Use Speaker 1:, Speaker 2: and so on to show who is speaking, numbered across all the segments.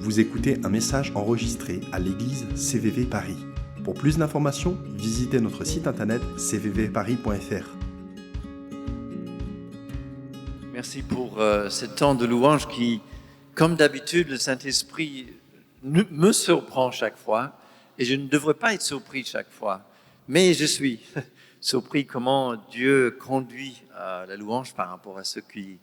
Speaker 1: Vous écoutez un message enregistré à l'église CVV Paris. Pour plus d'informations, visitez notre site internet cvvparis.fr.
Speaker 2: Merci pour ce temps de louange qui, comme d'habitude, le Saint-Esprit me surprend chaque fois. Et je ne devrais pas être surpris chaque fois. Mais je suis surpris comment Dieu conduit la louange par rapport à ce qui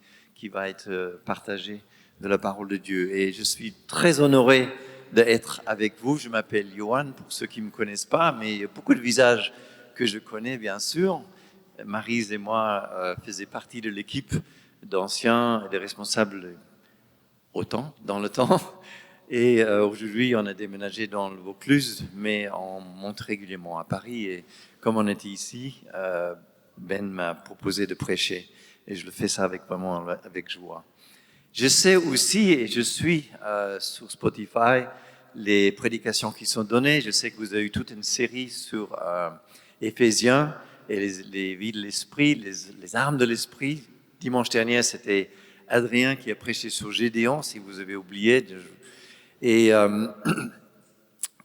Speaker 2: va être partagé de la parole de Dieu. Et je suis très honoré d'être avec vous. Je m'appelle Johan, pour ceux qui ne me connaissent pas, mais il y a beaucoup de visages que je connais, bien sûr. Maryse et moi faisaient partie de l'équipe d'anciens et des responsables dans le temps. Et aujourd'hui, on a déménagé dans le Vaucluse, mais on monte régulièrement à Paris. Et comme on était ici, Ben m'a proposé de prêcher. Et je le fais ça vraiment avec joie. Je sais aussi, et je suis sur Spotify, les prédications qui sont données. Je sais que vous avez eu toute une série sur Éphésiens et les vies de l'esprit, les armes de l'esprit. Dimanche dernier, c'était Adrien qui a prêché sur Gédéon, si vous avez oublié. Et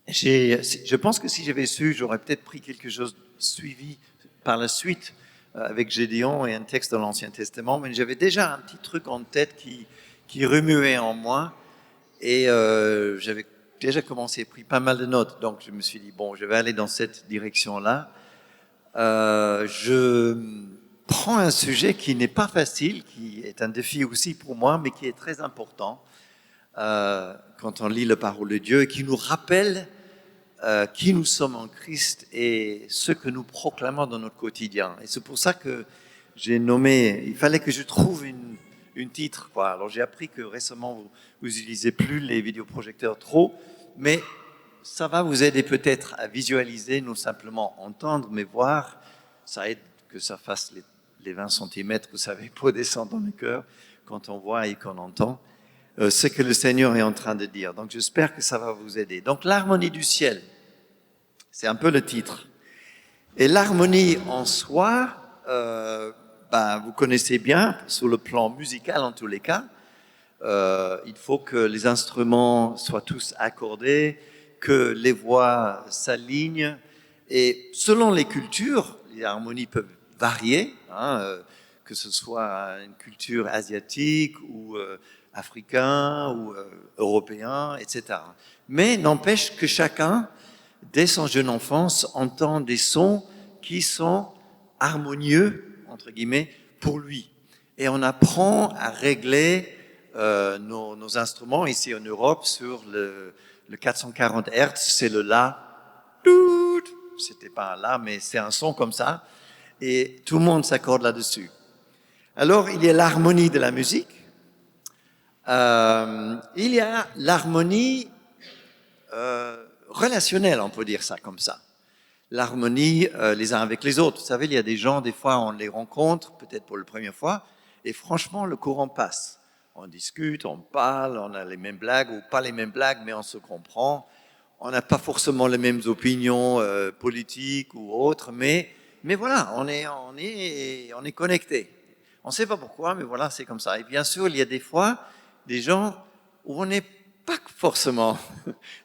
Speaker 2: je pense que si j'avais su, j'aurais peut-être pris quelque chose suivi par la suite avec Gédéon et un texte de l'Ancien Testament, mais j'avais déjà un petit truc en tête qui remuait en moi, et j'avais déjà pris pas mal de notes, donc je me suis dit, bon, je vais aller dans cette direction-là. Je prends un sujet qui n'est pas facile, qui est un défi aussi pour moi, mais qui est très important quand on lit la parole de Dieu et qui nous rappelle qui nous sommes en Christ et ce que nous proclamons dans notre quotidien. Et c'est pour ça que j'ai nommé, il fallait que je trouve une titre, quoi. Alors j'ai appris que récemment vous n'utilisez plus les vidéoprojecteurs trop, mais ça va vous aider peut-être à visualiser, non simplement entendre, mais voir. Ça aide que ça fasse les 20 cm, vous savez, pour descendre dans le cœur quand on voit et qu'on entend ce que le Seigneur est en train de dire. Donc j'espère que ça va vous aider. Donc l'harmonie du ciel, c'est un peu le titre. Et l'harmonie en soi, vous connaissez bien, sur le plan musical en tous les cas, il faut que les instruments soient tous accordés, que les voix s'alignent. Et selon les cultures, les harmonies peuvent varier, que ce soit une culture asiatique ou africain ou européen, etc. Mais n'empêche que chacun, dès son jeune enfance, entend des sons qui sont harmonieux, entre guillemets, pour lui. Et on apprend à régler nos instruments ici en Europe sur le 440 Hz, c'est le La. C'était pas un La, mais c'est un son comme ça. Et tout le monde s'accorde là-dessus. Alors, il y a l'harmonie de la musique. Il y a l'harmonie relationnelle, on peut dire ça comme ça. L'harmonie les uns avec les autres. Vous savez, il y a des gens, des fois, on les rencontre, peut-être pour la première fois, et franchement, le courant passe. On discute, on parle, on a les mêmes blagues ou pas les mêmes blagues, mais on se comprend. On n'a pas forcément les mêmes opinions politiques ou autres, mais voilà, on est connectés. On ne sait pas pourquoi, mais voilà, c'est comme ça. Et bien sûr, il y a des fois des gens où on n'est pas forcément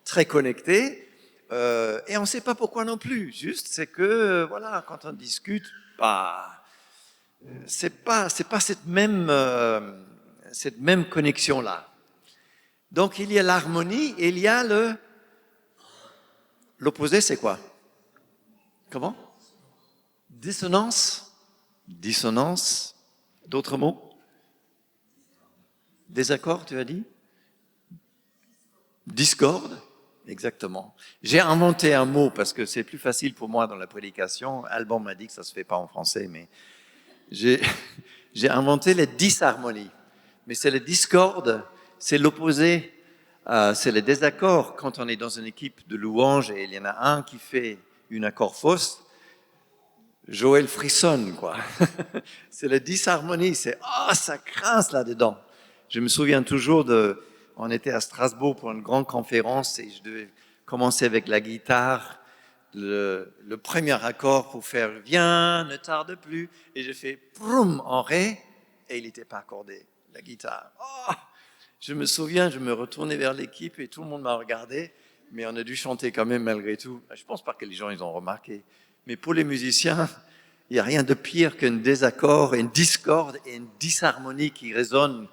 Speaker 2: très connectés, et on ne sait pas pourquoi non plus. Juste, c'est que, voilà, quand on discute, c'est pas cette même connexion-là. Donc, il y a l'harmonie et il y a l'opposé, c'est quoi? Comment? Dissonance. D'autres mots? Désaccord, tu as dit? Discorde, exactement. J'ai inventé un mot parce que c'est plus facile pour moi dans la prédication. Alban m'a dit que ça se fait pas en français, mais j'ai inventé la disharmonie. Mais c'est la discorde, c'est l'opposé, c'est le désaccord. Quand on est dans une équipe de louanges et il y en a un qui fait une accord fausse, Joël frissonne, quoi. C'est la disharmonie, c'est ça grince là-dedans. Je me souviens toujours on était à Strasbourg pour une grande conférence et je devais commencer avec la guitare, le premier accord pour faire « Viens, ne tarde plus ». Et j'ai fait « Proum » en Ré et il n'était pas accordé, la guitare. Je me souviens, je me retournais vers l'équipe et tout le monde m'a regardé, mais on a dû chanter quand même malgré tout. Je pense pas que les gens ils ont remarqué. Mais pour les musiciens, il n'y a rien de pire qu'un désaccord, une discorde et une disharmonie qui résonne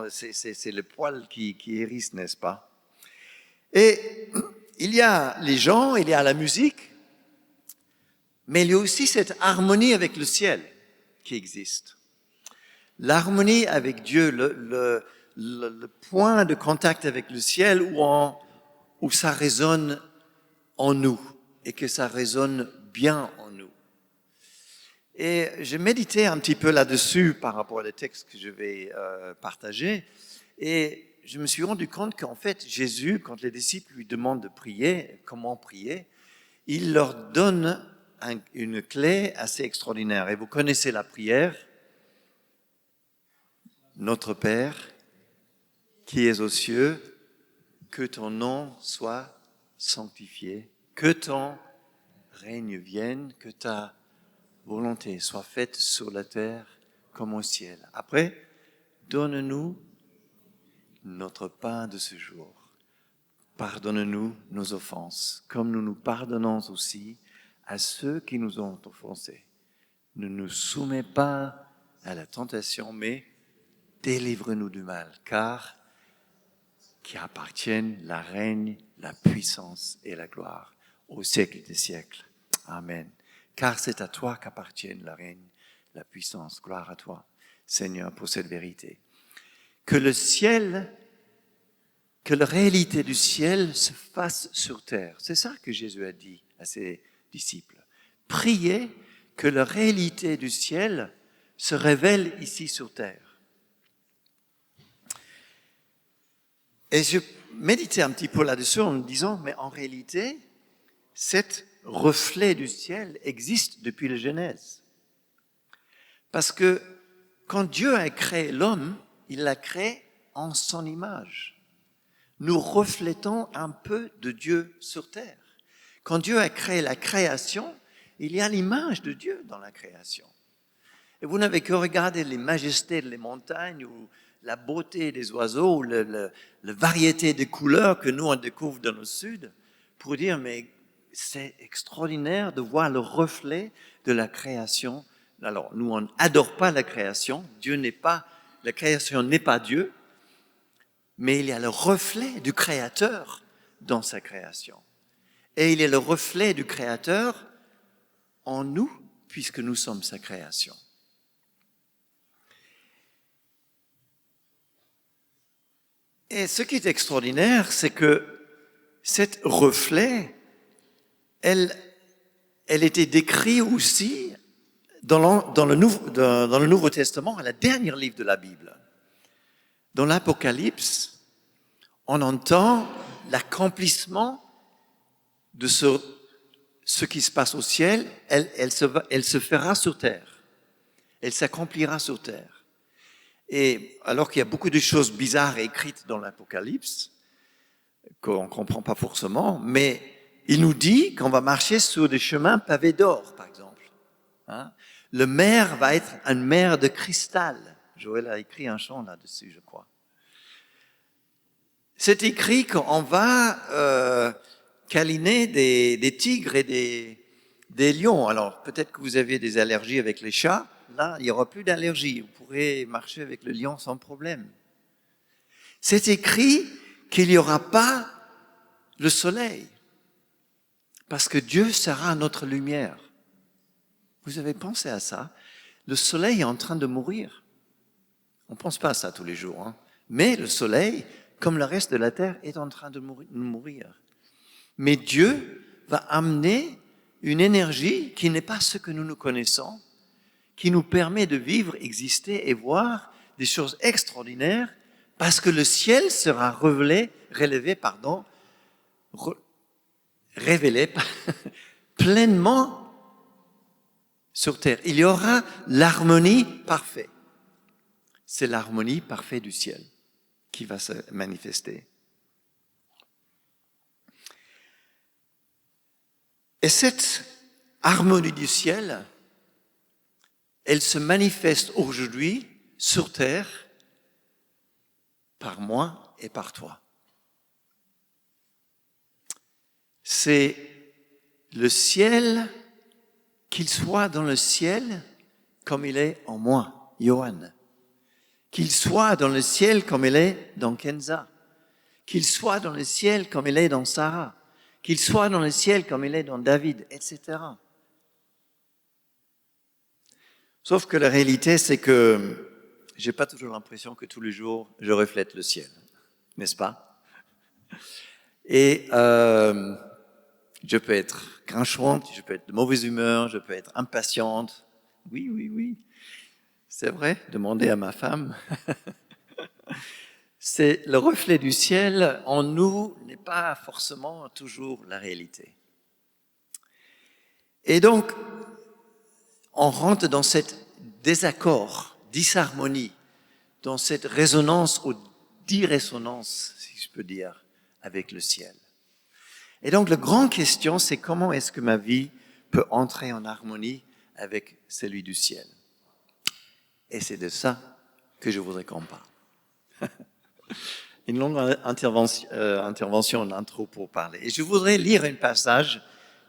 Speaker 2: c'est le poil qui hérisse, n'est-ce pas? Et il y a les gens, il y a la musique, mais il y a aussi cette harmonie avec le ciel qui existe. L'harmonie avec Dieu, le point de contact avec le ciel où ça résonne en nous et que ça résonne bien en nous. Et j'ai médité un petit peu là-dessus par rapport aux textes que je vais partager. Et je me suis rendu compte qu'en fait, Jésus, quand les disciples lui demandent de prier, comment prier, il leur donne une clé assez extraordinaire. Et vous connaissez la prière. Notre Père, qui es aux cieux, que ton nom soit sanctifié, que ton règne vienne, que ta volonté soit faite sur la terre comme au ciel. Après, donne-nous notre pain de ce jour. Pardonne-nous nos offenses, comme nous nous pardonnons aussi à ceux qui nous ont offensés. Ne nous soumets pas à la tentation, mais délivre-nous du mal, car qui appartiennent la règne, la puissance et la gloire au siècle des siècles. Amen. Car c'est à toi qu'appartiennent la règne, la puissance. Gloire à toi, Seigneur, pour cette vérité. Que le ciel, que la réalité du ciel se fasse sur terre. C'est ça que Jésus a dit à ses disciples. Priez que la réalité du ciel se révèle ici sur terre. Et je méditais un petit peu là-dessus en me disant, mais en réalité, cet reflet du ciel existe depuis la Genèse. Parce que quand Dieu a créé l'homme, il l'a créé en son image. Nous reflétons un peu de Dieu sur terre. Quand Dieu a créé la création, il y a l'image de Dieu dans la création. Et vous n'avez que regarder les majestés des montagnes ou la beauté des oiseaux ou la variété de couleurs que nous on découvre dans le sud pour dire mais c'est extraordinaire de voir le reflet de la création. Alors nous on n'adore pas la création, la création n'est pas Dieu, mais il y a le reflet du Créateur dans sa création. Et il y a le reflet du Créateur en nous puisque nous sommes sa création. Et ce qui est extraordinaire, c'est que cet reflet, elle était décrite aussi dans le Nouveau Testament, à la dernière livre de la Bible. Dans l'Apocalypse, on entend l'accomplissement de ce qui se passe au ciel, elle se fera sur terre. Elle s'accomplira sur terre. Et alors qu'il y a beaucoup de choses bizarres écrites dans l'Apocalypse, qu'on ne comprend pas forcément, mais il nous dit qu'on va marcher sur des chemins pavés d'or, par exemple. Hein? Le mer va être une mer de cristal. Joël a écrit un chant là-dessus, je crois. C'est écrit qu'on va câliner des tigres et des lions. Alors, peut-être que vous avez des allergies avec les chats. Là, il n'y aura plus d'allergie. Vous pourrez marcher avec le lion sans problème. C'est écrit qu'il n'y aura pas le soleil. Parce que Dieu sera notre lumière. Vous avez pensé à ça? Le soleil est en train de mourir. On ne pense pas à ça tous les jours. Hein? Mais le soleil, comme le reste de la terre, est en train de mourir. Mais Dieu va amener une énergie qui n'est pas ce que nous connaissons, qui nous permet de vivre, exister et voir des choses extraordinaires parce que le ciel sera révélé pleinement sur terre. Il y aura l'harmonie parfaite. C'est l'harmonie parfaite du ciel qui va se manifester. Et cette harmonie du ciel, elle se manifeste aujourd'hui sur terre par moi et par toi. C'est le ciel, qu'il soit dans le ciel comme il est en moi, Johan. Qu'il soit dans le ciel comme il est dans Kenza. Qu'il soit dans le ciel comme il est dans Sarah. Qu'il soit dans le ciel comme il est dans David, etc. Sauf que la réalité, c'est que j'ai pas toujours l'impression que tous les jours, je reflète le ciel. N'est-ce pas? Et je peux être grinchante, je peux être de mauvaise humeur, je peux être impatiente. Oui. C'est vrai, demandez à ma femme. C'est le reflet du ciel en nous n'est pas forcément toujours la réalité. Et donc, on rentre dans cet désaccord, disharmonie, dans cette résonance ou dissonance, si je peux dire, avec le ciel. Et donc, la grande question, c'est comment est-ce que ma vie peut entrer en harmonie avec celui du ciel? Et c'est de ça que je voudrais qu'on parle. Une longue intervention en intro pour parler. Et je voudrais lire un passage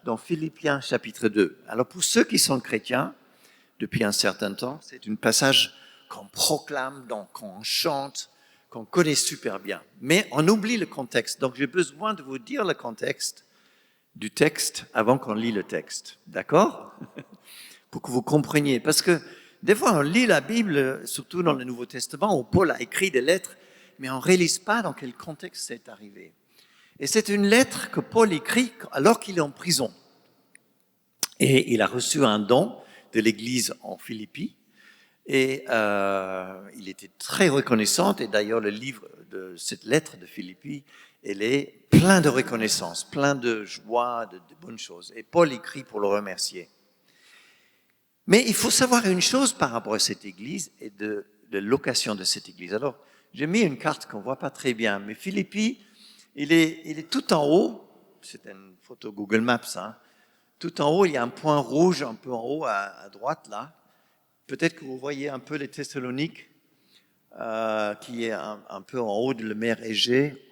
Speaker 2: dans Philippiens chapitre 2. Alors, pour ceux qui sont chrétiens, depuis un certain temps, c'est un passage qu'on proclame, donc qu'on chante, qu'on connaît super bien. Mais on oublie le contexte. Donc, j'ai besoin de vous dire le contexte du texte avant qu'on lit le texte. D'accord? Pour que vous compreniez. Parce que des fois, on lit la Bible, surtout dans le Nouveau Testament, où Paul a écrit des lettres, mais on ne réalise pas dans quel contexte c'est arrivé. Et c'est une lettre que Paul écrit alors qu'il est en prison. Et il a reçu un don de l'Église en Philippi. Et il était très reconnaissant. Et d'ailleurs, le livre de cette lettre de Philippi, elle est plein de reconnaissance, plein de joie, de bonnes choses. Et Paul écrit pour le remercier. Mais il faut savoir une chose par rapport à cette église et de location de cette église. Alors, j'ai mis une carte qu'on ne voit pas très bien, mais Philippi, il est tout en haut. C'est une photo Google Maps, hein. Tout en haut, il y a un point rouge un peu en haut à droite, là. Peut-être que vous voyez un peu les Thessaloniques, qui est un peu en haut de la mer Égée.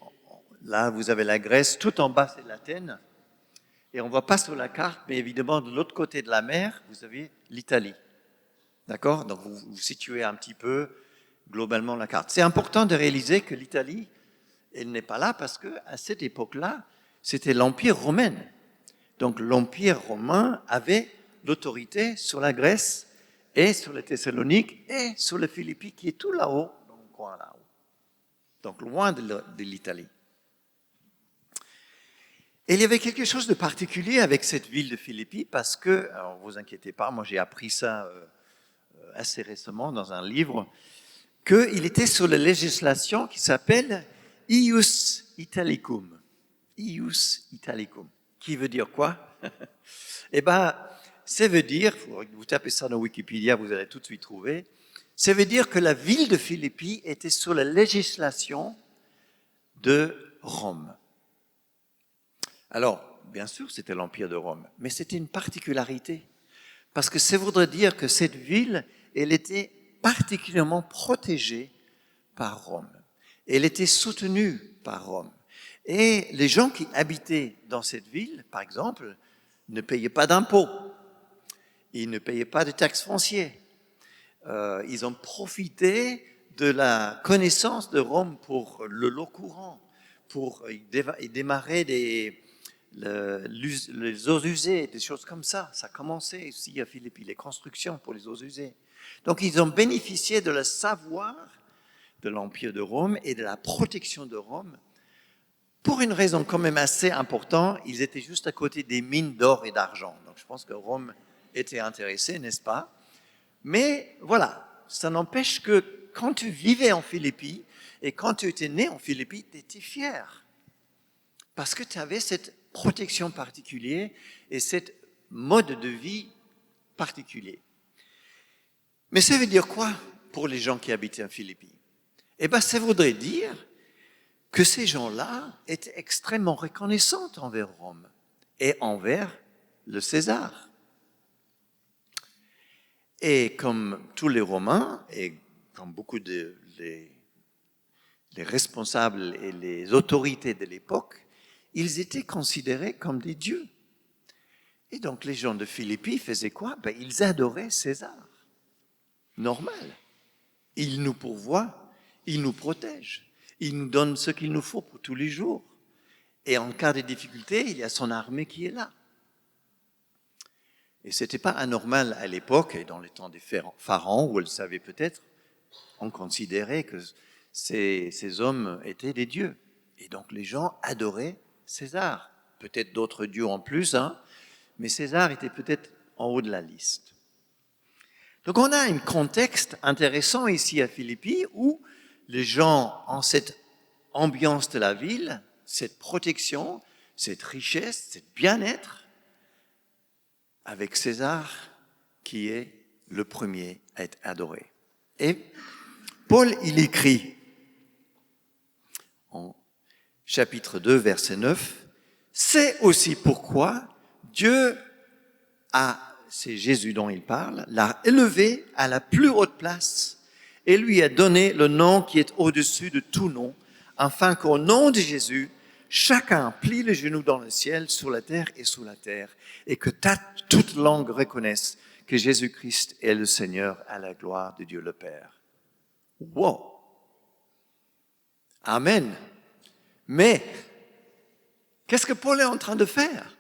Speaker 2: Là, vous avez la Grèce. Tout en bas, c'est l'Athènes. Et on ne voit pas sur la carte, mais évidemment, de l'autre côté de la mer, vous avez l'Italie. D'accord? Donc, vous situez un petit peu globalement la carte. C'est important de réaliser que l'Italie, elle n'est pas là parce qu'à cette époque-là, c'était l'Empire romain. Donc, l'Empire romain avait l'autorité sur la Grèce et sur les Thessaloniques et sur les Philippies, qui est tout là-haut, dans le coin là-haut. Donc, loin de l'Italie. Et il y avait quelque chose de particulier avec cette ville de Philippi parce que, alors vous inquiétez pas, moi j'ai appris ça assez récemment dans un livre, qu'il était sur la législation qui s'appelle Ius Italicum. Ius Italicum. Qui veut dire quoi? Eh bien, ça veut dire, vous tapez ça dans Wikipédia, vous allez tout de suite trouver, ça veut dire que la ville de Philippi était sur la législation de Rome. Alors, bien sûr, c'était l'Empire de Rome, mais c'était une particularité. Parce que ça voudrait dire que cette ville, elle était particulièrement protégée par Rome. Elle était soutenue par Rome. Et les gens qui habitaient dans cette ville, par exemple, ne payaient pas d'impôts. Ils ne payaient pas de taxes foncières. Ils ont profité de la connaissance de Rome pour le lot courant, pour démarrer les eaux usées, des choses comme ça. Ça commençait ici à Philippi, les constructions pour les eaux usées. Donc, ils ont bénéficié de le savoir de l'Empire de Rome et de la protection de Rome. Pour une raison quand même assez importante, ils étaient juste à côté des mines d'or et d'argent. Donc, je pense que Rome était intéressée, n'est-ce pas? Mais voilà, ça n'empêche que quand tu vivais en Philippi et quand tu étais né en Philippi, tu étais fier. Parce que tu avais cette protection particulière et cette mode de vie particulier. Mais ça veut dire quoi pour les gens qui habitaient en Philippi? Eh bien, ça voudrait dire que ces gens-là étaient extrêmement reconnaissants envers Rome et envers le César. Et comme tous les Romains, et comme beaucoup des les responsables et les autorités de l'époque, ils étaient considérés comme des dieux. Et donc les gens de Philippi faisaient quoi? Ils adoraient César. Normal. Il nous pourvoit, il nous protège, il nous donne ce qu'il nous faut pour tous les jours. Et en cas de difficulté, il y a son armée qui est là. Et ce n'était pas anormal à l'époque, et dans les temps des pharaons, vous le savez peut-être, on considérait que ces hommes étaient des dieux. Et donc les gens adoraient César. Peut-être d'autres dieux en plus, mais César était peut-être en haut de la liste. Donc on a un contexte intéressant ici à Philippi où les gens ont cette ambiance de la ville, cette protection, cette richesse, cette bien-être, avec César qui est le premier à être adoré. Et Paul, il écrit en chapitre 2, verset 9, « C'est aussi pourquoi Dieu c'est Jésus dont il parle, l'a élevé à la plus haute place et lui a donné le nom qui est au-dessus de tout nom, afin qu'au nom de Jésus, chacun plie le genou dans le ciel, sur la terre et sous la terre, et que toute langue reconnaisse que Jésus-Christ est le Seigneur à la gloire de Dieu le Père. » Wow! Amen. Mais, qu'est-ce que Paul est en train de faire?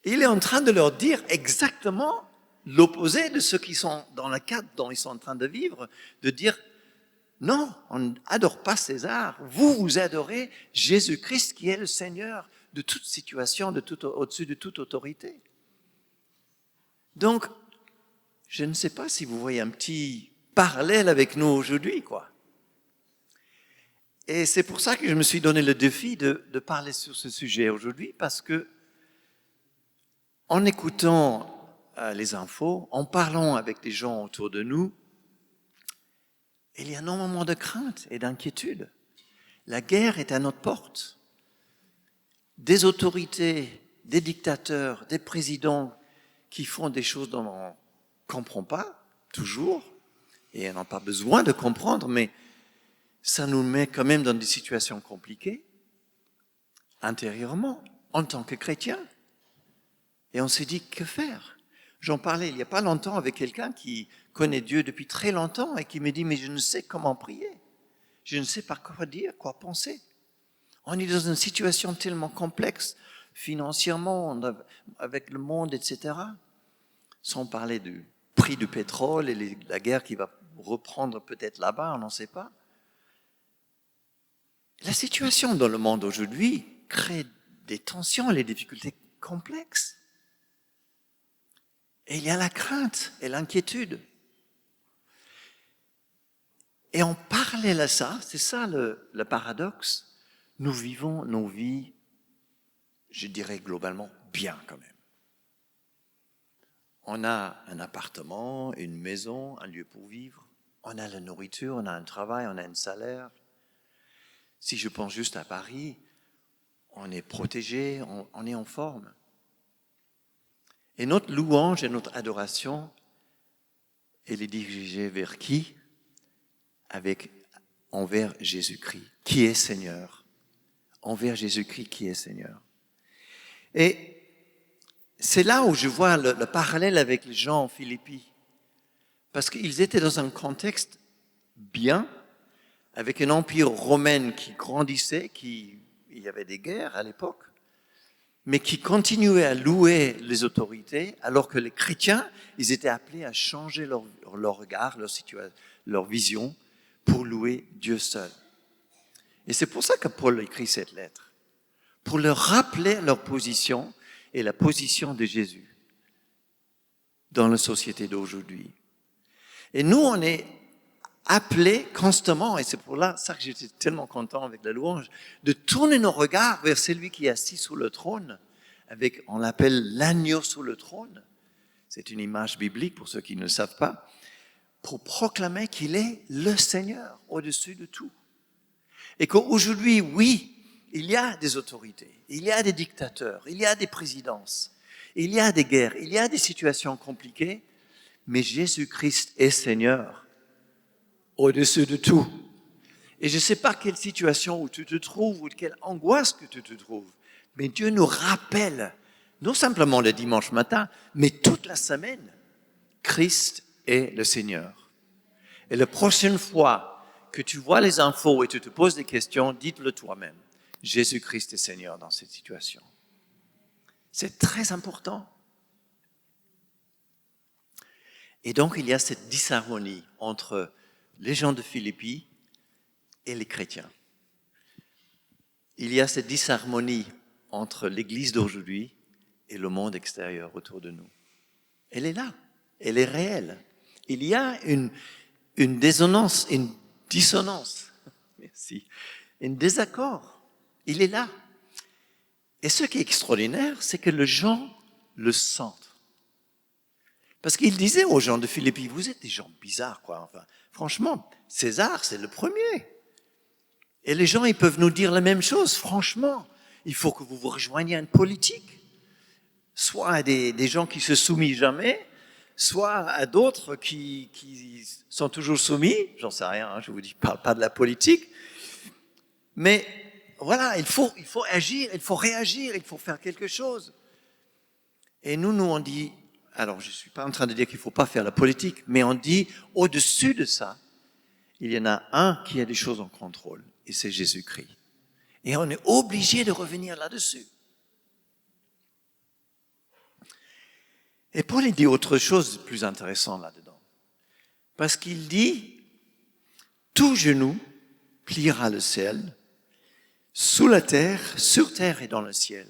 Speaker 2: Il est en train de leur dire exactement l'opposé de ceux qui sont dans le cadre dont ils sont en train de vivre, de dire non, on n'adore pas César, vous adorez Jésus-Christ qui est le Seigneur de toute situation, au-dessus de toute autorité. Donc, je ne sais pas si vous voyez un petit parallèle avec nous aujourd'hui, quoi. Et c'est pour ça que je me suis donné le défi de parler sur ce sujet aujourd'hui, parce que en écoutant les infos, en parlant avec les gens autour de nous, il y a énormément de crainte et d'inquiétude. La guerre est à notre porte. Des autorités, des dictateurs, des présidents qui font des choses dont on ne comprend pas toujours, et on n'a pas besoin de comprendre, mais ça nous met quand même dans des situations compliquées, intérieurement, en tant que chrétiens. Et on s'est dit, que faire? J'en parlais il n'y a pas longtemps avec quelqu'un qui connaît Dieu depuis très longtemps et qui me dit, mais je ne sais comment prier. Je ne sais pas quoi dire, quoi penser. On est dans une situation tellement complexe, financièrement, avec le monde, etc. Sans parler du prix du pétrole et la guerre qui va reprendre peut-être là-bas, on n'en sait pas. La situation dans le monde aujourd'hui crée des tensions et des difficultés complexes. Et il y a la crainte et l'inquiétude. Et en parallèle à ça, c'est ça le paradoxe, nous vivons nos vies, je dirais globalement, bien quand même. On a un appartement, une maison, un lieu pour vivre, on a la nourriture, on a un travail, on a un salaire. Si je pense juste à Paris, on est protégé, on est en forme. Et notre louange et notre adoration, elle est dirigée vers qui? Envers Jésus-Christ, qui est Seigneur. Envers Jésus-Christ, qui est Seigneur. Et c'est là où je vois le parallèle avec les gens en Philippi. Parce qu'ils étaient dans un contexte bien, avec un empire romain qui grandissait, il y avait des guerres à l'époque, mais qui continuait à louer les autorités, alors que les chrétiens, ils étaient appelés à changer leur regard, leur vision, pour louer Dieu seul. Et c'est pour ça que Paul écrit cette lettre, pour leur rappeler leur position et la position de Jésus dans la société d'aujourd'hui. Et nous, on est appelés constamment, et c'est pour ça que j'étais tellement content avec la louange, de tourner nos regards vers celui qui est assis sur le trône, on l'appelle l'agneau sur le trône. C'est une image biblique pour ceux qui ne le savent pas, pour proclamer qu'il est le Seigneur au-dessus de tout. Et qu'aujourd'hui, oui, il y a des autorités, il y a des dictateurs, il y a des présidences, il y a des guerres, il y a des situations compliquées, mais Jésus-Christ est Seigneur au-dessus de tout. Et je ne sais pas quelle situation où tu te trouves ou quelle angoisse que tu te trouves, mais Dieu nous rappelle, non simplement le dimanche matin, mais toute la semaine, Christ est le Seigneur. Et la prochaine fois que tu vois les infos et tu te poses des questions, dites-le toi-même. Jésus-Christ est Seigneur dans cette situation. C'est très important. Et donc, il y a cette disharmonie entre les gens de Philippi et les chrétiens. Il y a cette disharmonie entre l'Église d'aujourd'hui et le monde extérieur autour de nous. Elle est là, elle est réelle. Il y a une dissonance, merci, un désaccord. Il est là. Et ce qui est extraordinaire, c'est que les gens le sentent. Parce qu'il disait aux gens de Philippi, vous êtes des gens bizarres, quoi. Enfin, franchement, César, c'est le premier. Et les gens, ils peuvent nous dire la même chose. Franchement, il faut que vous vous rejoigniez à une politique. Soit à des gens qui se soumettent jamais, soit à d'autres qui sont toujours soumis. J'en sais rien, hein, je vous dis pas de la politique. Mais voilà, il faut agir, il faut réagir, il faut faire quelque chose. Et nous on dit, alors je ne suis pas en train de dire qu'il ne faut pas faire la politique, mais on dit, au-dessus de ça, il y en a un qui a des choses en contrôle, et c'est Jésus-Christ. Et on est obligé de revenir là-dessus. Et Paul dit autre chose de plus intéressant là-dedans. Parce qu'il dit, tout genou pliera le ciel, sous la terre, sur terre et dans le ciel.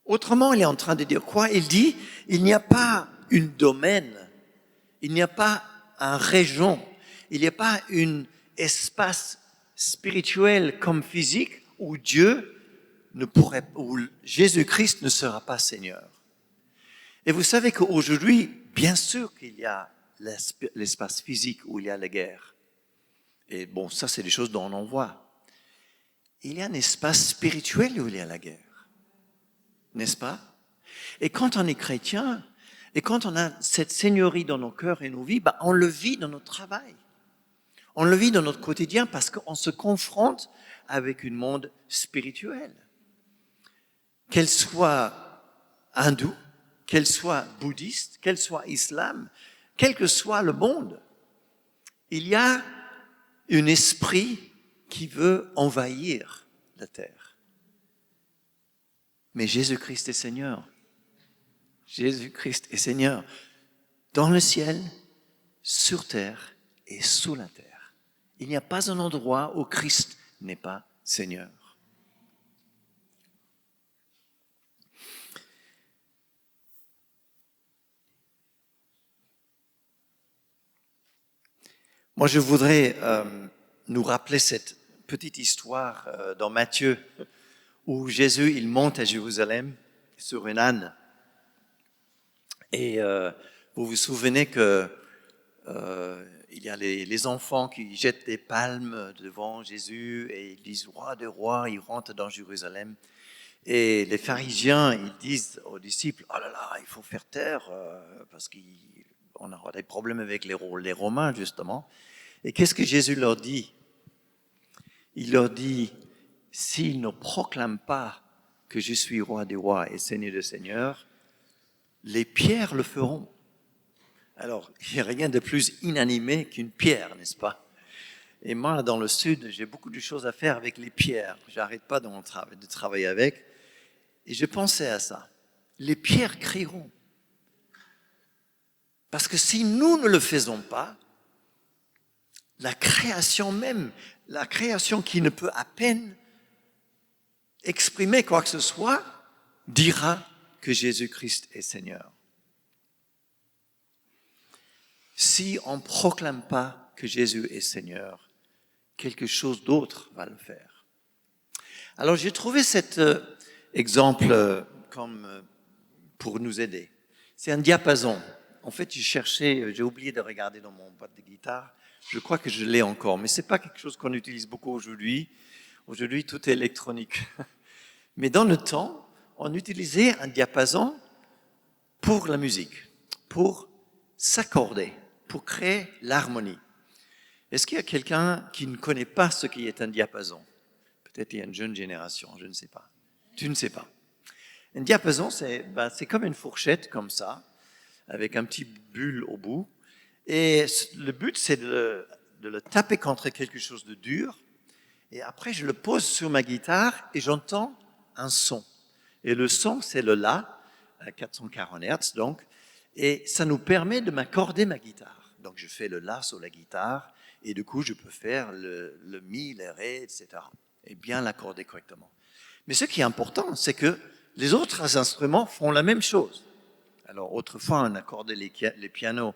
Speaker 2: Autrement, il est en train de dire quoi? Il dit, il n'y a pas une domaine, il n'y a pas une région, il n'y a pas un espace spirituel comme physique où où Jésus-Christ ne sera pas Seigneur. Et vous savez qu'aujourd'hui, bien sûr qu'il y a l'espace physique où il y a la guerre. Et bon, ça c'est des choses dont on en voit. Il y a un espace spirituel où il y a la guerre. N'est-ce pas? Et quand on est chrétien, et quand on a cette seigneurie dans nos cœurs et nos vies, on le vit dans notre travail. On le vit dans notre quotidien parce qu'on se confronte avec un monde spirituel. Qu'elle soit hindou, qu'elle soit bouddhiste, qu'elle soit islam, quel que soit le monde, il y a un esprit qui veut envahir la terre. Mais Jésus-Christ est Seigneur. Jésus-Christ est Seigneur dans le ciel, sur terre et sous la terre. Il n'y a pas un endroit où Christ n'est pas Seigneur. Moi, je voudrais nous rappeler cette petite histoire dans Matthieu où Jésus, il monte à Jérusalem sur un âne. Et vous vous souvenez que il y a les enfants qui jettent des palmes devant Jésus et ils disent « Roi des rois », ils rentrent dans Jérusalem. Et les pharisiens, ils disent aux disciples « Oh là là, il faut faire taire parce qu'on aura des problèmes avec les Romains, justement. » Et qu'est-ce que Jésus leur dit? Il leur dit « S'ils ne proclament pas que je suis roi des rois et seigneur des seigneurs, les pierres le feront. » Alors, il n'y a rien de plus inanimé qu'une pierre, n'est-ce pas? Et moi, dans le sud, j'ai beaucoup de choses à faire avec les pierres. Je n'arrête pas de travailler avec. Et je pensais à ça. Les pierres crieront. Parce que si nous ne le faisons pas, la création même, la création qui ne peut à peine exprimer quoi que ce soit, dira que Jésus-Christ est Seigneur. Si on ne proclame pas que Jésus est Seigneur, quelque chose d'autre va le faire. Alors j'ai trouvé cet exemple comme pour nous aider. C'est un diapason. En fait, j'ai oublié de regarder dans mon boîte de guitare. Je crois que je l'ai encore, mais ce n'est pas quelque chose qu'on utilise beaucoup aujourd'hui. Aujourd'hui, tout est électronique. Mais dans le temps, on utilisait un diapason pour la musique, pour s'accorder, pour créer l'harmonie. Est-ce qu'il y a quelqu'un qui ne connaît pas ce qui est un diapason? Peut-être il y a une jeune génération, je ne sais pas. Tu ne sais pas. Un diapason, c'est comme une fourchette comme ça, avec un petit bulle au bout. Et le but, c'est de le taper contre quelque chose de dur. Et après, je le pose sur ma guitare et j'entends un son. Et le son, c'est le La, à 440 Hz, donc. Et ça nous permet de m'accorder ma guitare. Donc, je fais le La sur la guitare. Et du coup, je peux faire le Mi, le Ré, etc. Et bien l'accorder correctement. Mais ce qui est important, c'est que les autres instruments font la même chose. Alors, autrefois, on accordait les pianos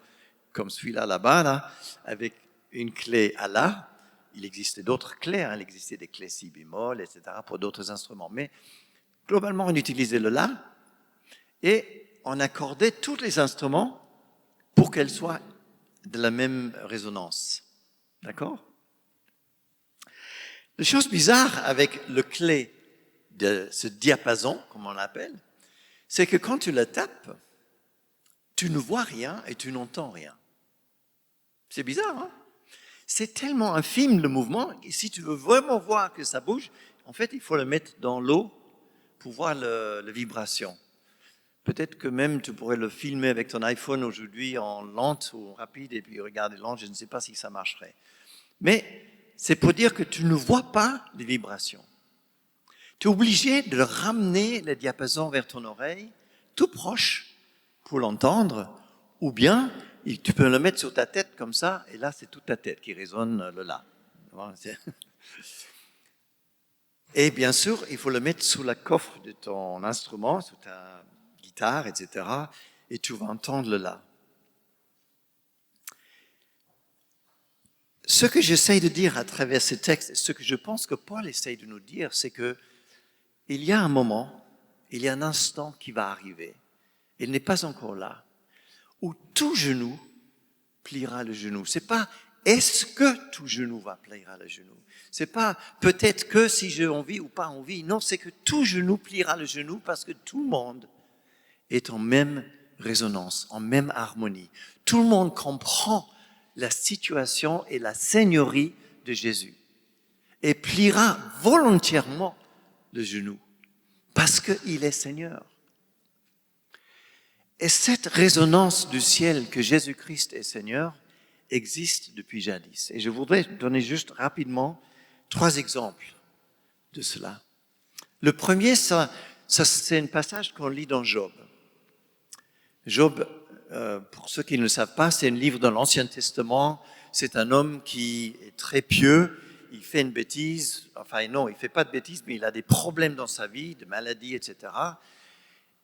Speaker 2: comme celui-là, là-bas, là, avec une clé à La. Il existait d'autres clés, il existait des clés si bémol, etc., pour d'autres instruments. Mais globalement, on utilisait le La et on accordait tous les instruments pour qu'elles soient de la même résonance. D'accord? La chose bizarre avec le clé de ce diapason, comme on l'appelle, c'est que quand tu la tapes, tu ne vois rien et tu n'entends rien. C'est bizarre, hein? C'est tellement infime le mouvement, et si tu veux vraiment voir que ça bouge, en fait, il faut le mettre dans l'eau pour voir la vibration. Peut-être que même tu pourrais le filmer avec ton iPhone aujourd'hui en lente ou rapide et puis regarder lente, je ne sais pas si ça marcherait. Mais c'est pour dire que tu ne vois pas les vibrations. Tu es obligé de ramener le diapason vers ton oreille, tout proche, pour l'entendre, ou bien tu peux le mettre sur ta tête comme ça, et là c'est toute ta tête qui résonne le La. Et bien sûr, il faut le mettre sous la coffre de ton instrument, sous ta guitare, etc. Et tu vas entendre le La. Ce que j'essaye de dire à travers ces textes, et ce que je pense que Paul essaye de nous dire, c'est que il y a un moment, il y a un instant qui va arriver, il n'est pas encore là, où tout genou pliera le genou. C'est pas est-ce que tout genou va pliera le genou. C'est pas peut-être que si j'ai envie ou pas envie. Non, c'est que tout genou pliera le genou parce que tout le monde est en même résonance, en même harmonie. Tout le monde comprend la situation et la seigneurie de Jésus et pliera volontairement le genou parce qu'il est Seigneur. Et cette résonance du ciel que Jésus-Christ est Seigneur existe depuis jadis. Et je voudrais donner juste rapidement 3 exemples de cela. Le premier, c'est un passage qu'on lit dans Job. Job, pour ceux qui ne le savent pas, c'est un livre dans l'Ancien Testament. C'est un homme qui est très pieux. Il fait une bêtise. Enfin non, il ne fait pas de bêtise, mais il a des problèmes dans sa vie, de maladies, etc.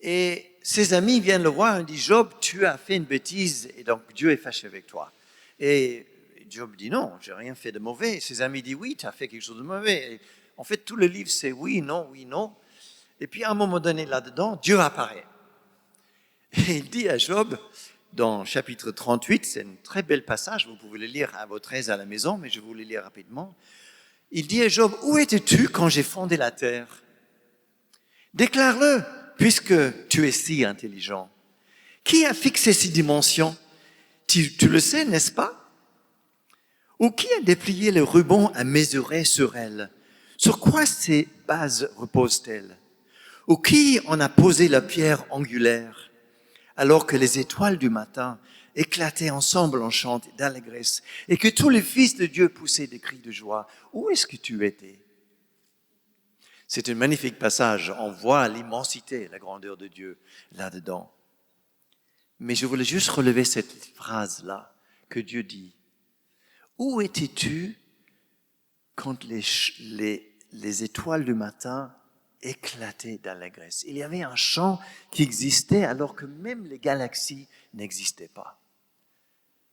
Speaker 2: Et ses amis viennent le voir et disent « Job, tu as fait une bêtise et donc Dieu est fâché avec toi. » Et Job dit « Non, je n'ai rien fait de mauvais. » Ses amis disent « Oui, tu as fait quelque chose de mauvais. » Et en fait, tout le livre, c'est oui, non, oui, non. Et puis à un moment donné, là-dedans, Dieu apparaît. Et il dit à Job, dans chapitre 38, c'est un très bel passage, vous pouvez le lire à votre aise à la maison, mais je vais vous le lire rapidement. Il dit à Job, « Où étais-tu quand j'ai fondé la terre? Déclare-le, puisque tu es si intelligent. Qui a fixé ces dimensions? Tu le sais, n'est-ce pas? Ou qui a déplié le ruban à mesurer sur elles? Sur quoi ces bases reposent-elles? Ou qui en a posé la pierre angulaire, alors que les étoiles du matin éclataient ensemble en chant d'allégresse et que tous les fils de Dieu poussaient des cris de joie? Où est-ce que tu étais? » C'est un magnifique passage. On voit l'immensité, la grandeur de Dieu là-dedans. Mais je voulais juste relever cette phrase-là que Dieu dit. Où étais-tu quand les étoiles du matin éclataient d'allégresse? Il y avait un chant qui existait alors que même les galaxies n'existaient pas.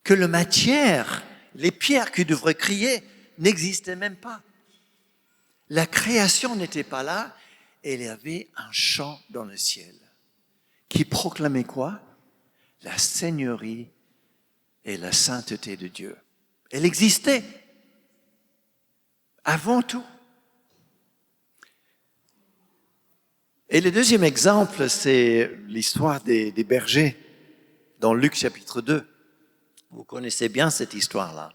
Speaker 2: Que la matière, les pierres qui devraient crier, n'existaient même pas. La création n'était pas là et il y avait un chant dans le ciel qui proclamait quoi? La seigneurie et la sainteté de Dieu. Elle existait avant tout. Et le deuxième exemple, c'est l'histoire des bergers dans Luc chapitre 2. Vous connaissez bien cette histoire-là.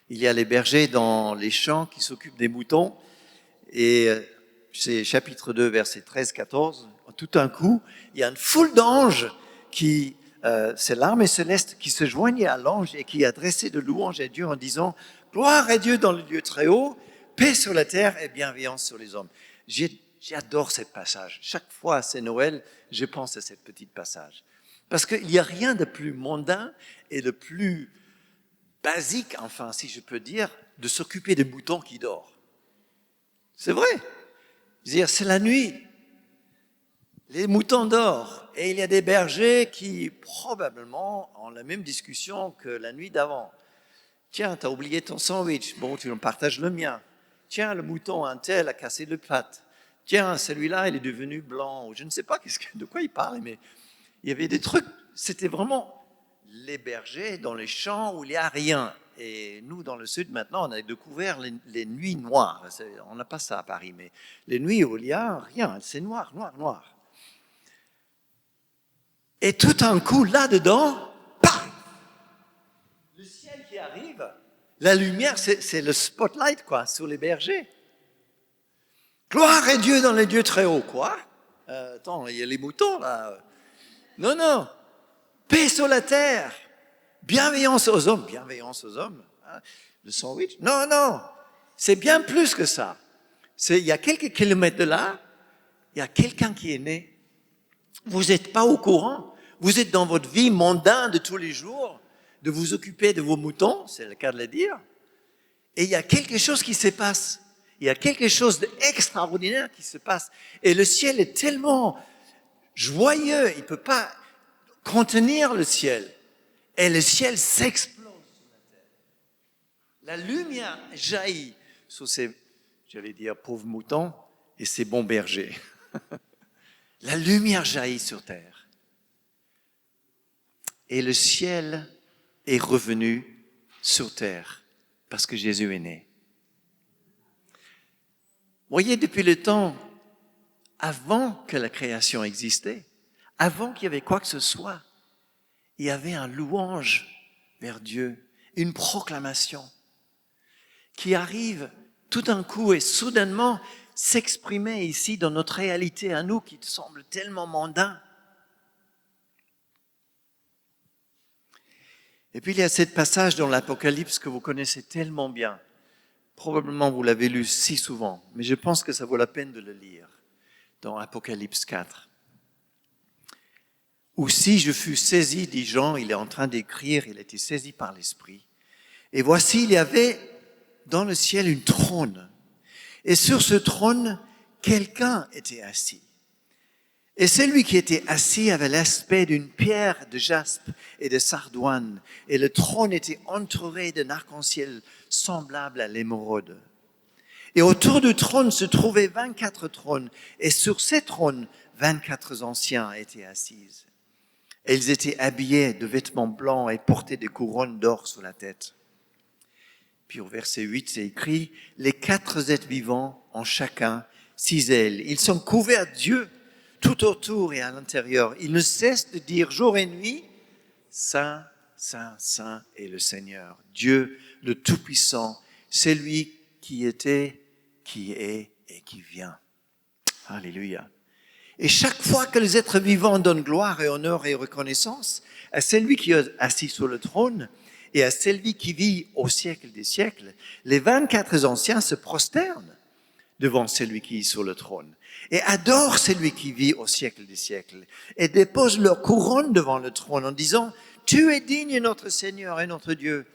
Speaker 2: il y a les bergers dans les champs qui s'occupent des moutons. Et c'est chapitre 2, verset 13-14. Tout d'un coup, il y a une foule d'anges qui, c'est l'armée céleste qui se joignait à l'ange et qui adressait de louanges à Dieu en disant « Gloire à Dieu dans le lieu très haut, paix sur la terre et bienveillance sur les hommes. » J'adore ce passage. Chaque fois, c'est Noël, je pense à ce petit passage. Parce qu'il n'y a rien de plus mondain et de plus basique, enfin, si je peux dire, de s'occuper des moutons qui dorment. C'est vrai. C'est-à-dire, c'est la nuit. Les moutons dorment. Et il y a des bergers qui, probablement, ont la même discussion que la nuit d'avant. Tiens, tu as oublié ton sandwich. Bon, tu en partages le mien. Tiens, le mouton, un tel, a cassé le pattes. Tiens, celui-là, il est devenu blanc. Je ne sais pas de quoi il parle, mais il y avait des trucs. C'était vraiment les bergers dans les champs où il n'y a rien. Et nous, dans le sud, maintenant, on a découvert les nuits noires. On n'a pas ça à Paris, mais les nuits où il n'y a rien, c'est noir, noir, noir. Et tout d'un coup, là-dedans, paf, le ciel qui arrive, la lumière, c'est le spotlight, quoi, sur les bergers. Gloire à Dieu dans les dieux très hauts, quoi. Attends, il y a les moutons, là. Non, non. Paix sur la terre. Bienveillance aux hommes. Bienveillance aux hommes. Hein? Le sandwich? Non, non. C'est bien plus que ça. Il y a quelques kilomètres de là, il y a quelqu'un qui est né. Vous n'êtes pas au courant. Vous êtes dans votre vie mondaine de tous les jours, de vous occuper de vos moutons, c'est le cas de le dire. Et il y a quelque chose qui se passe. Il y a quelque chose d'extraordinaire qui se passe. Et le ciel est tellement joyeux, il ne peut pas contenir le ciel. Et le ciel s'explose sur la terre. La lumière jaillit sur ces, j'allais dire, pauvres moutons et ces bons bergers. La lumière jaillit sur terre. Et le ciel est revenu sur terre parce que Jésus est né. Vous voyez, depuis le temps, avant que la création existait, avant qu'il y avait quoi que ce soit, il y avait un louange vers Dieu, une proclamation qui arrive tout d'un coup et soudainement s'exprimer ici dans notre réalité à nous qui semble tellement mondain. Et puis il y a ce passage dans l'Apocalypse que vous connaissez tellement bien. Probablement vous l'avez lu si souvent, mais je pense que ça vaut la peine de le lire dans Apocalypse 4. Aussi je fus saisi, dit Jean, il est en train d'écrire, il a été saisi par l'Esprit. Et voici, il y avait dans le ciel une trône. Et sur ce trône, quelqu'un était assis. Et celui qui était assis avait l'aspect d'une pierre de jaspe et de sardoine. Et le trône était entouré d'un arc-en-ciel semblable à l'émeraude. Et autour du trône se trouvaient 24 trônes. Et sur ces trônes, 24 anciens étaient assis. Et ils étaient habillés de vêtements blancs et portaient des couronnes d'or sur la tête. Puis au verset 8, c'est écrit, « Les 4 êtres vivants ont chacun 6 ailes. Ils sont couverts d'yeux tout autour et à l'intérieur. Ils ne cessent de dire jour et nuit, « Saint, Saint, Saint est le Seigneur, Dieu le Tout-Puissant, c'est lui qui était, qui est et qui vient. » Alléluia. Et chaque fois que les êtres vivants donnent gloire et honneur et reconnaissance à celui qui est assis sur le trône et à celui qui vit au siècle des siècles, les 24 anciens se prosternent devant celui qui est sur le trône et adorent celui qui vit au siècle des siècles et déposent leur couronne devant le trône en disant « Tu es digne, notre Seigneur et notre Dieu.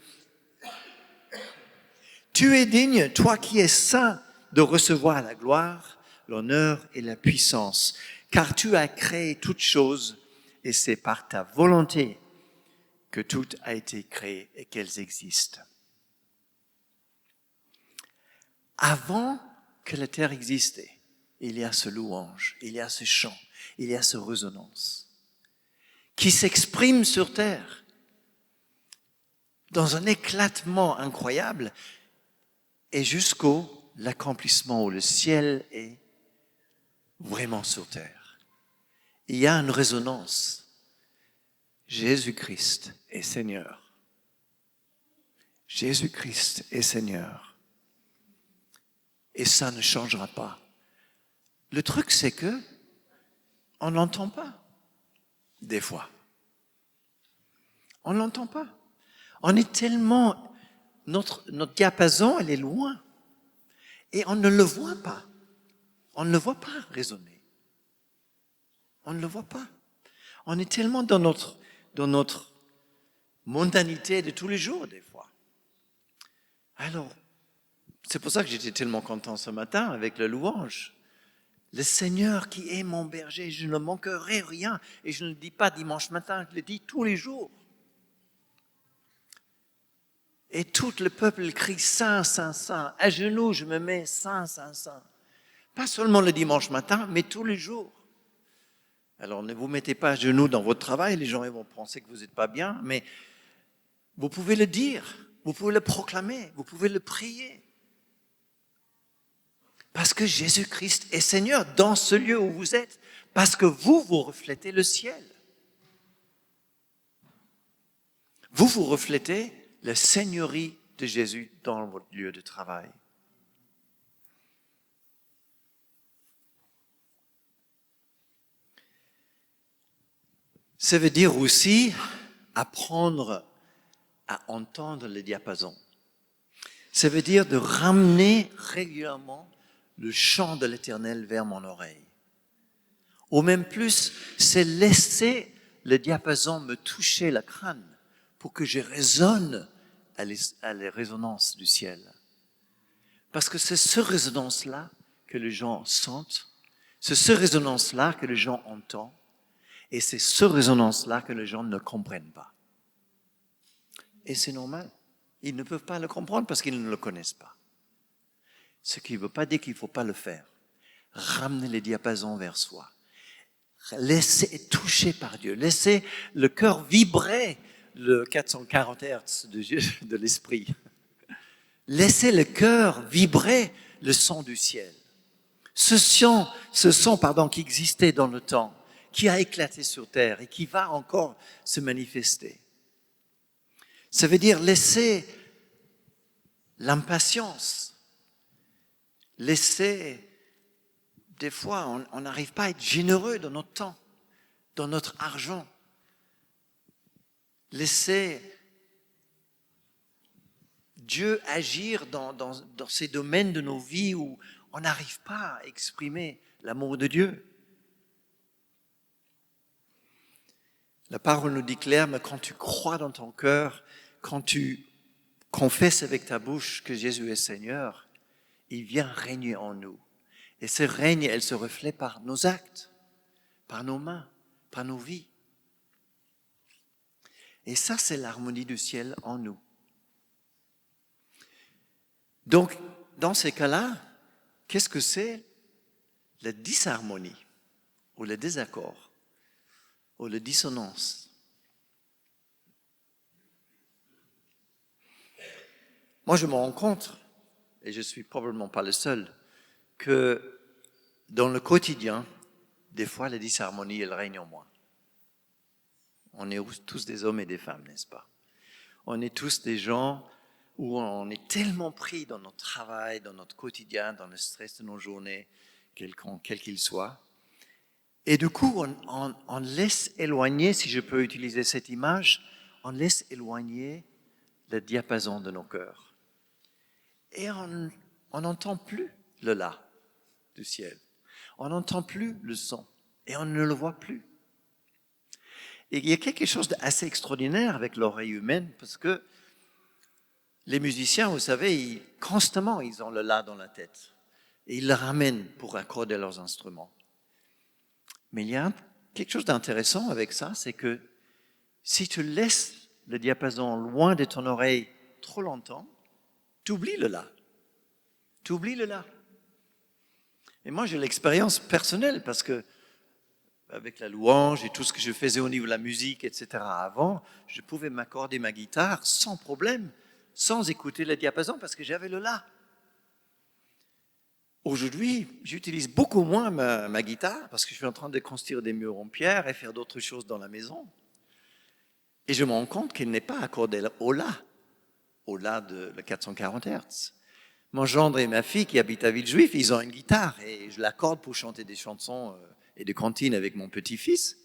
Speaker 2: Tu es digne, toi qui es saint, de recevoir la gloire, l'honneur et la puissance, car tu as créé toutes choses et c'est par ta volonté que tout a été créé et qu'elles existent. » Avant que la terre existait, il y a ce louange, il y a ce chant, il y a ce résonance qui s'exprime sur terre dans un éclatement incroyable et jusqu'au l'accomplissement où le ciel est vraiment sur terre. Il y a une résonance. Jésus-Christ est Seigneur. Jésus-Christ est Seigneur. Et ça ne changera pas. Le truc, c'est que on n'entend pas, des fois. On n'entend pas. On est tellement... Notre diapason, elle est loin. Et on ne le voit pas. On ne le voit pas résonner. On ne le voit pas. On est tellement dans notre mondanité de tous les jours, des fois. Alors, c'est pour ça que j'étais tellement content ce matin avec le louange. Le Seigneur qui est mon berger, je ne manquerai rien. Et je ne le dis pas dimanche matin, je le dis tous les jours. Et tout le peuple crie Saint, Saint, Saint. À genoux, je me mets Saint, Saint, Saint. Pas seulement le dimanche matin, mais tous les jours. Alors ne vous mettez pas à genoux dans votre travail, les gens vont penser que vous n'êtes pas bien, mais vous pouvez le dire, vous pouvez le proclamer, vous pouvez le prier. Parce que Jésus-Christ est Seigneur dans ce lieu où vous êtes, parce que vous reflétez le ciel. Vous reflétez la seigneurie de Jésus dans votre lieu de travail. Ça veut dire aussi apprendre à entendre le diapason. Ça veut dire de ramener régulièrement le chant de l'Éternel vers mon oreille. Ou même plus, c'est laisser le diapason me toucher la crâne pour que je résonne à la résonance du ciel. Parce que c'est ce résonance-là que les gens sentent, c'est ce résonance-là que les gens entendent, et c'est ce résonance-là que les gens ne comprennent pas. Et c'est normal. Ils ne peuvent pas le comprendre parce qu'ils ne le connaissent pas. Ce qui ne veut pas dire qu'il ne faut pas le faire. Ramener les diapasons vers soi. Laissez être touché par Dieu. Laissez le cœur vibrer le 440 Hertz de l'esprit. Laissez le cœur vibrer le son du ciel. Ce son qui existait dans le temps, qui a éclaté sur terre et qui va encore se manifester. Ça veut dire laisser l'impatience, laisser, des fois, on n'arrive pas à être généreux dans notre temps, dans notre argent. Laisser Dieu agir dans ces domaines de nos vies où on n'arrive pas à exprimer l'amour de Dieu. La parole nous dit clair, mais quand tu crois dans ton cœur, quand tu confesses avec ta bouche que Jésus est Seigneur, il vient régner en nous. Et ce règne, elle se reflète par nos actes, par nos mains, par nos vies. Et ça, c'est l'harmonie du ciel en nous. Donc, dans ces cas-là, qu'est-ce que c'est la disharmonie ou le désaccord ou la dissonance? Moi, je me rends compte, et je ne suis probablement pas le seul, que dans le quotidien, des fois, la disharmonie, elle règne en moi. On est tous des hommes et des femmes, n'est-ce pas? On est tous des gens où on est tellement pris dans notre travail, dans notre quotidien, dans le stress de nos journées, quel qu'il soit. Et du coup, on laisse éloigner, si je peux utiliser cette image, on laisse éloigner le diapason de nos cœurs. Et on n'entend plus le la du ciel. On n'entend plus le son. Et on ne le voit plus. Et il y a quelque chose d'assez extraordinaire avec l'oreille humaine, parce que les musiciens, vous savez, constamment, ils ont le la dans la tête. Et ils le ramènent pour accorder leurs instruments. Mais il y a quelque chose d'intéressant avec ça, c'est que si tu laisses le diapason loin de ton oreille trop longtemps, tu oublies le la. Tu oublies le la. Et moi, j'ai l'expérience personnelle parce que avec la louange et tout ce que je faisais au niveau de la musique, etc. avant, je pouvais m'accorder ma guitare sans problème, sans écouter le diapason parce que j'avais le la. Aujourd'hui, j'utilise beaucoup moins ma guitare parce que je suis en train de construire des murs en pierre et faire d'autres choses dans la maison. Et je me rends compte qu'elle n'est pas accordée au la. au-delà de la 440 Hz. Mon gendre et ma fille qui habitent à Villejuif, ils ont une guitare et je l'accorde pour chanter des chansons et des cantines avec mon petit-fils.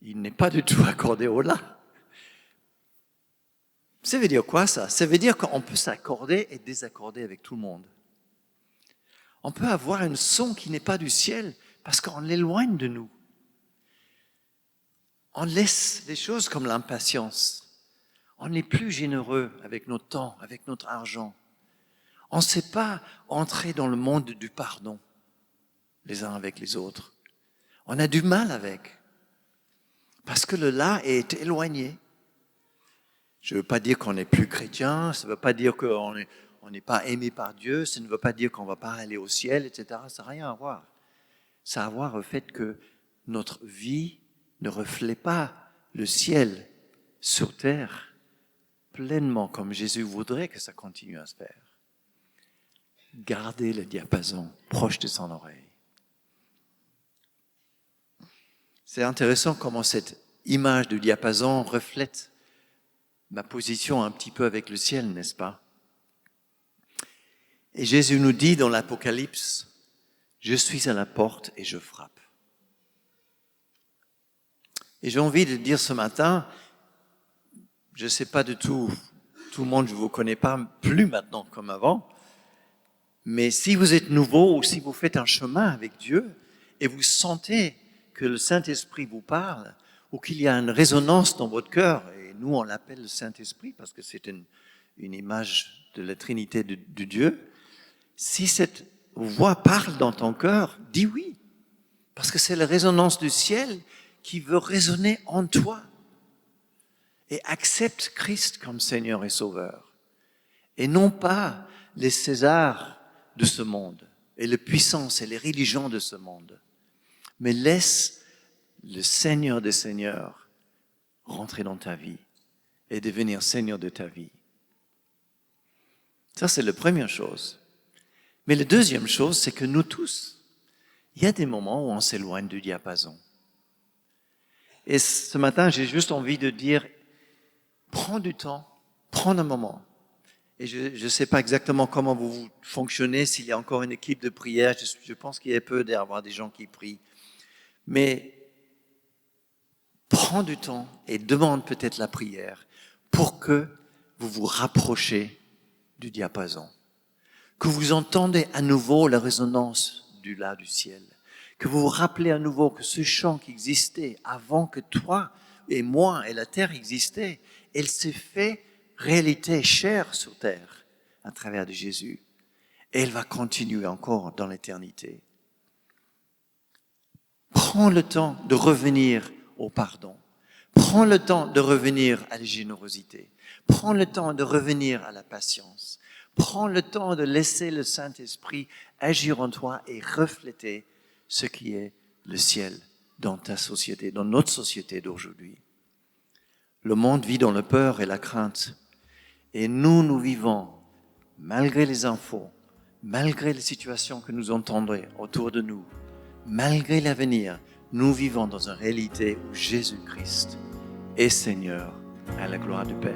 Speaker 2: Il n'est pas du tout accordé au-delà. Ça veut dire quoi ça? Ça veut dire qu'on peut s'accorder et désaccorder avec tout le monde. On peut avoir un son qui n'est pas du ciel parce qu'on l'éloigne de nous. On laisse les choses comme l'impatience. On n'est plus généreux avec notre temps, avec notre argent. On ne sait pas entrer dans le monde du pardon, les uns avec les autres. On a du mal avec. Parce que le là est éloigné. Je ne veux pas dire qu'on n'est plus chrétien, ça ne veut pas dire qu'on n'est pas aimé par Dieu, ça ne veut pas dire qu'on ne va pas aller au ciel, etc. Ça n'a rien à voir. Ça a à voir au fait que notre vie ne reflète pas le ciel sur terre pleinement comme Jésus voudrait que ça continue à se faire. Gardez le diapason proche de son oreille. C'est intéressant comment cette image du diapason reflète ma position un petit peu avec le ciel, n'est-ce pas? Et Jésus nous dit dans l'Apocalypse, « Je suis à la porte et je frappe. » Et j'ai envie de dire ce matin, je ne sais pas du tout le monde, je ne vous connais pas plus maintenant comme avant, mais si vous êtes nouveau ou si vous faites un chemin avec Dieu et vous sentez que le Saint-Esprit vous parle ou qu'il y a une résonance dans votre cœur, et nous on l'appelle le Saint-Esprit parce que c'est une image de la Trinité de Dieu, si cette voix parle dans ton cœur, dis oui, parce que c'est la résonance du ciel qui veut résonner en toi. Et accepte Christ comme Seigneur et Sauveur. Et non pas les Césars de ce monde, et les puissances et les religions de ce monde. Mais laisse le Seigneur des Seigneurs rentrer dans ta vie et devenir Seigneur de ta vie. Ça, c'est la première chose. Mais la deuxième chose, c'est que nous tous, il y a des moments où on s'éloigne du diapason. Et ce matin, j'ai juste envie de dire, prends du temps, prends un moment. Et je ne sais pas exactement comment vous fonctionnez, s'il y a encore une équipe de prière, je pense qu'il y a peu d'avoir des gens qui prient. Mais prends du temps et demande peut-être la prière pour que vous vous rapprochiez du diapason. Que vous entendez à nouveau la résonance du là du ciel. Que vous vous rappelez à nouveau que ce chant qui existait avant que toi et moi et la terre existaient, elle s'est fait réalité chère sur terre à travers de Jésus. Et elle va continuer encore dans l'éternité. Prends le temps de revenir au pardon. Prends le temps de revenir à la générosité. Prends le temps de revenir à la patience. Prends le temps de laisser le Saint-Esprit agir en toi et refléter ce qui est le ciel dans ta société, dans notre société d'aujourd'hui. Le monde vit dans la peur et la crainte. Et nous vivons, malgré les infos, malgré les situations que nous entendons autour de nous, malgré l'avenir, nous vivons dans une réalité où Jésus-Christ est Seigneur à la gloire du Père.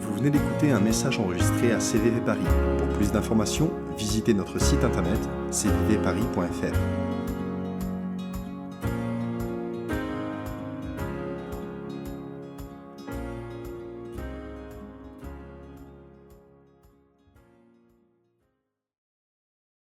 Speaker 1: Vous venez d'écouter un message enregistré à CVV Paris. Pour plus d'informations, visitez notre site internet cvvparis.fr.